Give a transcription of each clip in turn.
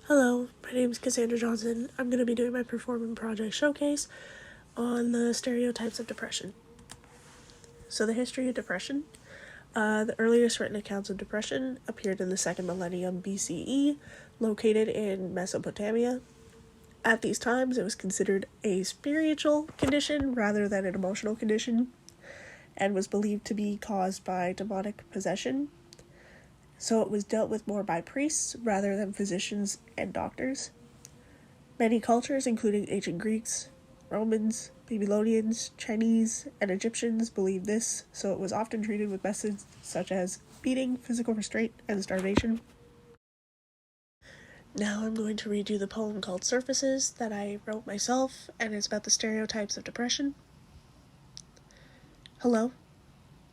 Hello, my name is Cassandra Johnson. I'm going to be doing my performing project showcase on the stereotypes of depression. So the history of depression. The earliest written accounts of depression appeared in the 2nd millennium BCE, located in Mesopotamia. At these times, it was considered a spiritual condition rather than an emotional condition, and was believed to be caused by demonic possession. So it was dealt with more by priests rather than physicians and doctors. Many cultures, including ancient Greeks, Romans, Babylonians, Chinese, and Egyptians, believed this, so it was often treated with methods such as beating, physical restraint, and starvation. Now I'm going to read you the poem called Surfaces that I wrote myself, and it's about the stereotypes of depression. Hello?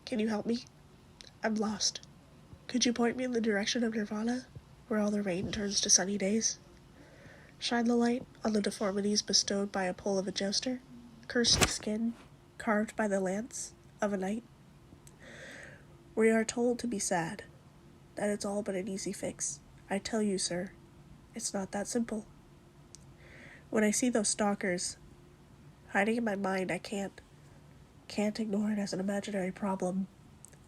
Can you help me? I'm lost. Could you point me in the direction of Nirvana, where all the rain turns to sunny days? Shine the light on the deformities bestowed by a pull of a jouster, cursed skin, carved by the lance of a knight. We are told to be sad, that it's all but an easy fix. I tell you, sir, it's not that simple. When I see those stalkers hiding in my mind, I can't ignore it as an imaginary problem,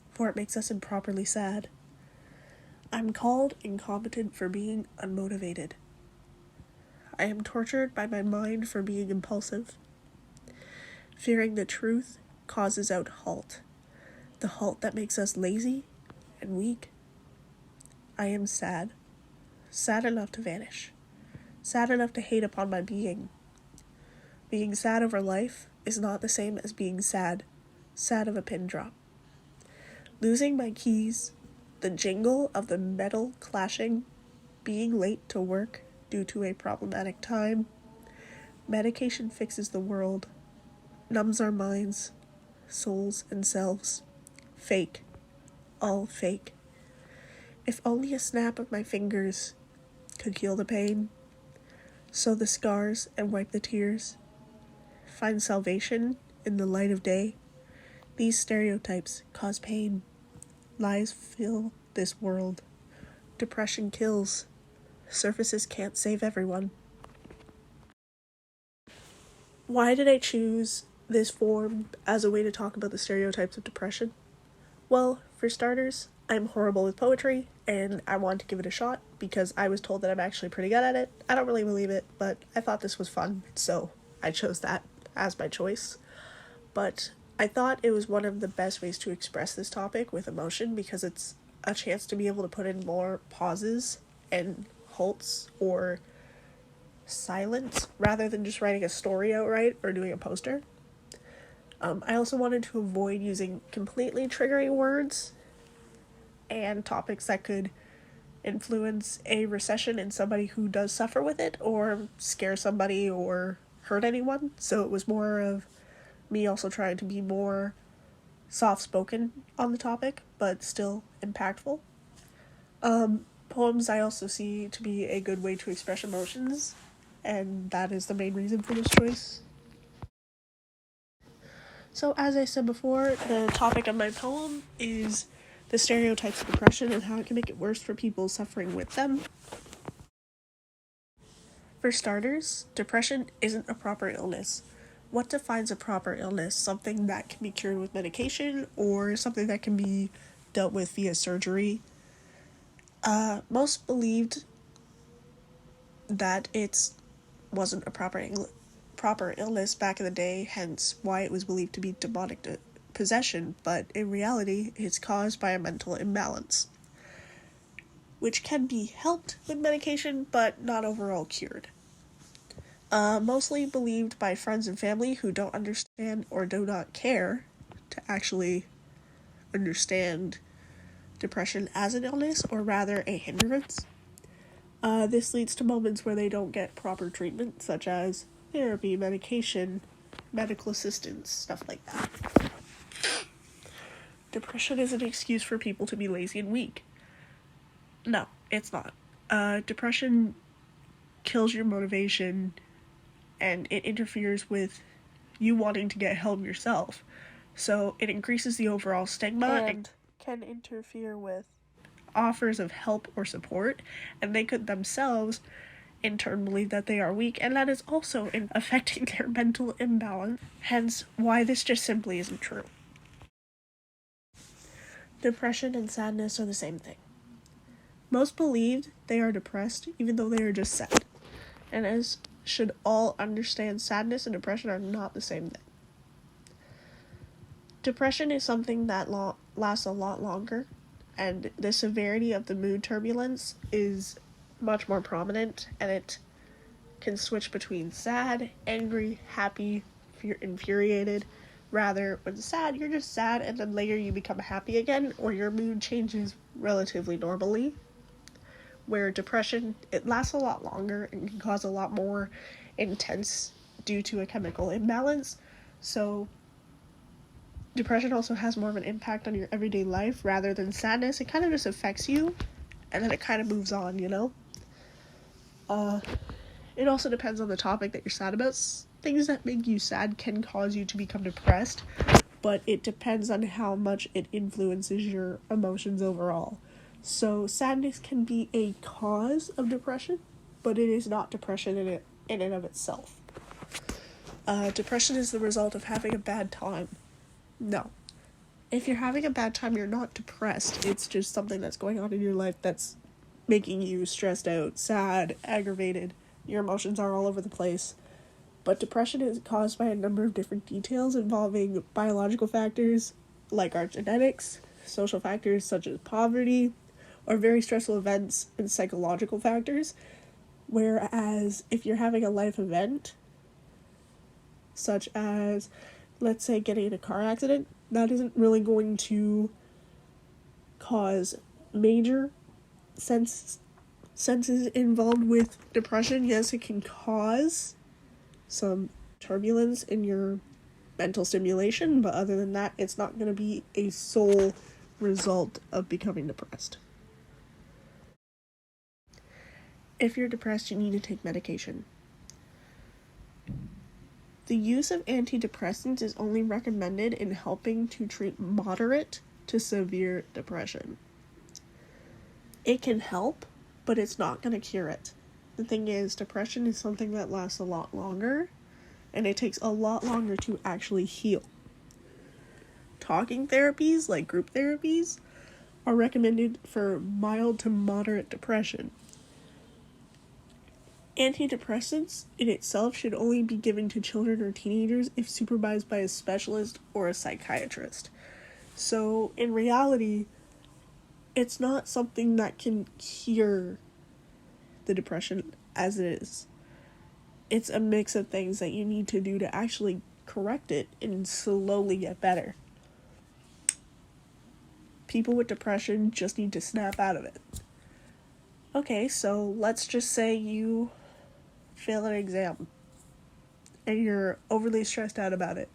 for it makes us improperly sad. I'm called incompetent for being unmotivated. I am tortured by my mind for being impulsive. Fearing the truth causes out halt, the halt that makes us lazy and weak. I am sad enough to vanish, sad enough to hate upon my being. Being sad over life is not the same as being sad of a pin drop. Losing my keys, the jingle of the metal clashing, being late to work due to a problematic time. Medication fixes the world, numbs our minds, souls, and selves. Fake. All fake. If only a snap of my fingers could heal the pain, sew the scars and wipe the tears, find salvation in the light of day. These stereotypes cause pain. Lies fill this world. Depression kills. Surfaces can't save everyone. Why did I choose this form as a way to talk about the stereotypes of depression? Well, for starters, I'm horrible with poetry, and I wanted to give it a shot because I was told that I'm actually pretty good at it. I don't really believe it, but I thought this was fun, so I chose that as my choice. But I thought it was one of the best ways to express this topic with emotion because it's a chance to be able to put in more pauses and halts or silence rather than just writing a story outright or doing a poster. I also wanted to avoid using completely triggering words and topics that could influence a recession in somebody who does suffer with it or scare somebody or hurt anyone. So it was more of me also trying to be more soft-spoken on the topic, but still impactful. Poems I also see to be a good way to express emotions, and that is the main reason for this choice. So as I said before, the topic of my poem is the stereotypes of depression and how it can make it worse for people suffering with them. For starters, depression isn't a proper illness. What defines a proper illness? Something that can be cured with medication or something that can be dealt with via surgery? Most believed that it wasn't a proper illness back in the day, hence why it was believed to be demonic possession, but in reality, it's caused by a mental imbalance, which can be helped with medication, but not overall cured. Mostly believed by friends and family who don't understand or do not care to actually understand depression as an illness, or rather a hindrance. This leads to moments where they don't get proper treatment, such as therapy, medication, medical assistance, stuff like that. Depression is an excuse for people to be lazy and weak. No, it's not. Depression kills your motivation, and it interferes with you wanting to get help yourself. So it increases the overall stigma and can interfere with offers of help or support, and they could themselves in turn believe that they are weak, and that is also affecting their mental imbalance, hence why this just simply isn't true. Depression and sadness are the same thing. Most believed they are depressed, even though they are just sad. And as should all understand, sadness and depression are not the same thing. Depression is something that lasts a lot longer, and the severity of the mood turbulence is much more prominent, and it can switch between sad, angry, happy, infuriated. Rather, when sad, you're just sad, and then later you become happy again, or your mood changes relatively normally. Where depression, it lasts a lot longer and can cause a lot more intense due to a chemical imbalance. So depression also has more of an impact on your everyday life rather than sadness. It kind of just affects you, and then it kind of moves on, you know? It also depends on the topic that you're sad about. Things that make you sad can cause you to become depressed, but it depends on how much it influences your emotions overall. So sadness can be a cause of depression, but it is not depression in and of itself. Depression is the result of having a bad time. No. If you're having a bad time, you're not depressed. It's just something that's going on in your life that's making you stressed out, sad, aggravated. Your emotions are all over the place. But depression is caused by a number of different details involving biological factors like our genetics, social factors such as poverty, or very stressful events and psychological factors. Whereas if you're having a life event, such as, let's say, getting in a car accident, that isn't really going to cause major senses involved with depression. Yes, it can cause some turbulence in your mental stimulation, but other than that, it's not going to be a sole result of becoming depressed. If you're depressed, you need to take medication. The use of antidepressants is only recommended in helping to treat moderate to severe depression. It can help, but it's not going to cure it. The thing is, depression is something that lasts a lot longer, and it takes a lot longer to actually heal. Talking therapies, like group therapies, are recommended for mild to moderate depression. Antidepressants in itself should only be given to children or teenagers if supervised by a specialist or a psychiatrist. So, in reality, it's not something that can cure the depression as it is. It's a mix of things that you need to do to actually correct it and slowly get better. People with depression just need to snap out of it. Okay, so let's just say you fail an exam and you're overly stressed out about it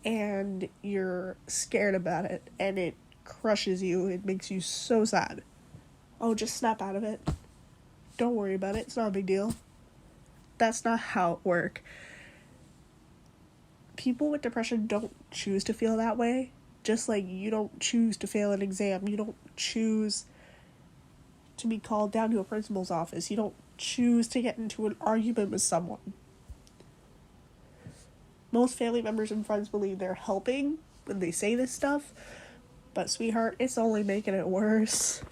and you're scared about it and it crushes you. It makes you so sad. Oh, just snap out of it. Don't worry about it. It's not a big deal. That's not how it works. People with depression don't choose to feel that way. Just like you don't choose to fail an exam. You don't choose to be called down to a principal's office. You don't choose to get into an argument with someone. Most family members and friends believe they're helping when they say this stuff, but sweetheart, it's only making it worse.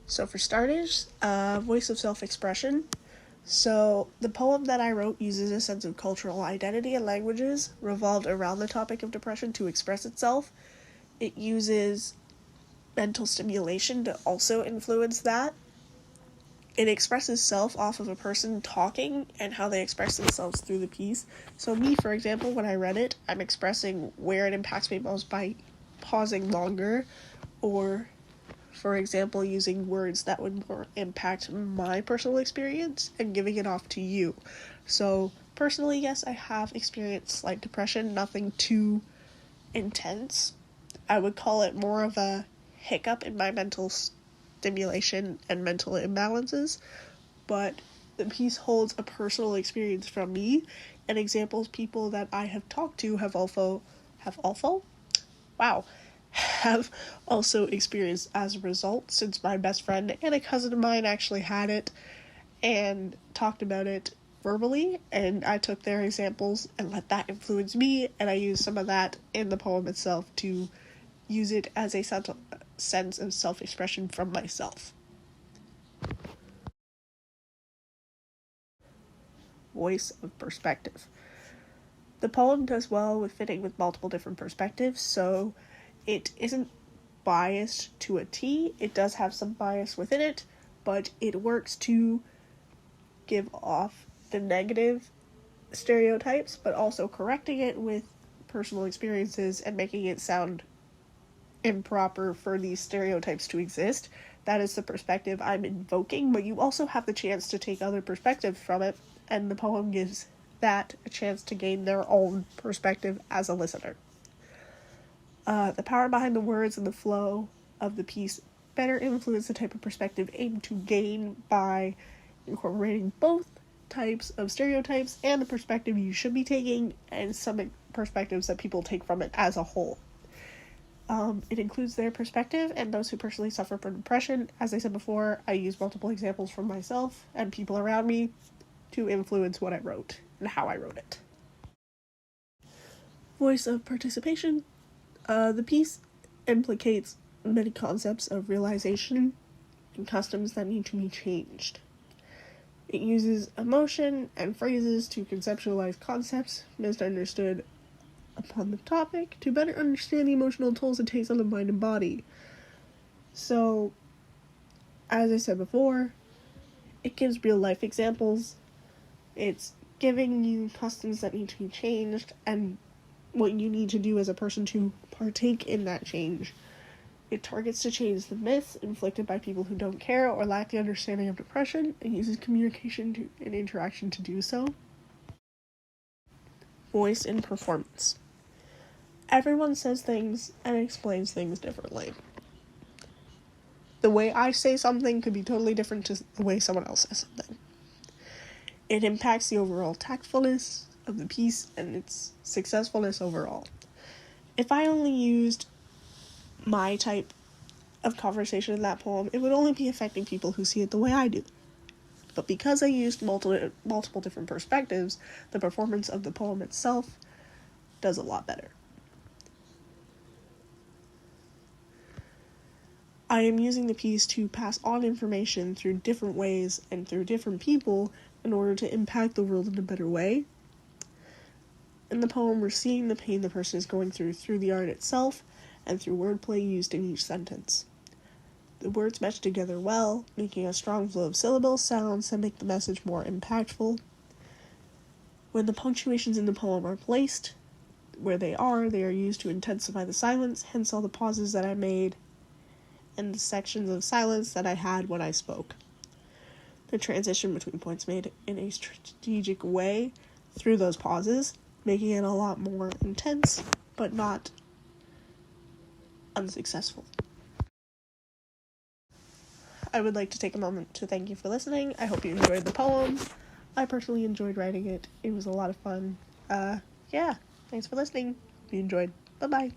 So for starters, voice of self-expression. So the poem that I wrote uses a sense of cultural identity and languages revolved around the topic of depression to express itself. It uses mental stimulation to also influence that. It expresses self off of a person talking and how they express themselves through the piece. So me, for example, when I read it, I'm expressing where it impacts me most by pausing longer, or for example, using words that would more impact my personal experience and giving it off to you. So personally, yes, I have experienced slight depression, nothing too intense. I would call it more of a hiccup in my mental stimulation and mental imbalances, but the piece holds a personal experience from me, and examples people that I have talked to have also have also experienced as a result, since my best friend and a cousin of mine actually had it and talked about it verbally, and I took their examples and let that influence me, and I used some of that in the poem itself to use it as a sense of self-expression from myself. Voice of perspective. The poem does well with fitting with multiple different perspectives, so it isn't biased to a T. It does have some bias within it, but it works to give off the negative stereotypes, but also correcting it with personal experiences and making it sound improper for these stereotypes to exist. That is the perspective I'm invoking, but you also have the chance to take other perspectives from it, and the poem gives that a chance to gain their own perspective as a listener. The power behind the words and the flow of the piece better influence the type of perspective aimed to gain by incorporating both types of stereotypes and the perspective you should be taking, and some perspectives that people take from it as a whole. It includes their perspective and those who personally suffer from depression. As I said before, I use multiple examples from myself and people around me to influence what I wrote and how I wrote it. Voice of participation. The piece implicates many concepts of realization and customs that need to be changed. It uses emotion and phrases to conceptualize concepts misunderstood upon the topic to better understand the emotional tolls it takes on the mind and body. So, as I said before, it gives real life examples. It's giving you customs that need to be changed and what you need to do as a person to partake in that change. It targets to change the myths inflicted by people who don't care or lack the understanding of depression, and uses communication and interaction to do so. Voice in performance. Everyone says things and explains things differently. The way I say something could be totally different to the way someone else says something. It impacts the overall tactfulness of the piece and its successfulness overall. If I only used my type of conversation in that poem, it would only be affecting people who see it the way I do. But because I used multiple different perspectives, the performance of the poem itself does a lot better. I am using the piece to pass on information through different ways and through different people in order to impact the world in a better way. In the poem, we're seeing the pain the person is going through the art itself and through wordplay used in each sentence. The words mesh together well, making a strong flow of syllable sounds that make the message more impactful. When the punctuations in the poem are placed where they are used to intensify the silence, hence all the pauses that I made and the sections of silence that I had when I spoke. The transition between points made in a strategic way through those pauses, making it a lot more intense, but not unsuccessful. I would like to take a moment to thank you for listening. I hope you enjoyed the poem. I personally enjoyed writing it. It was a lot of fun. Thanks for listening. If you enjoyed, bye-bye.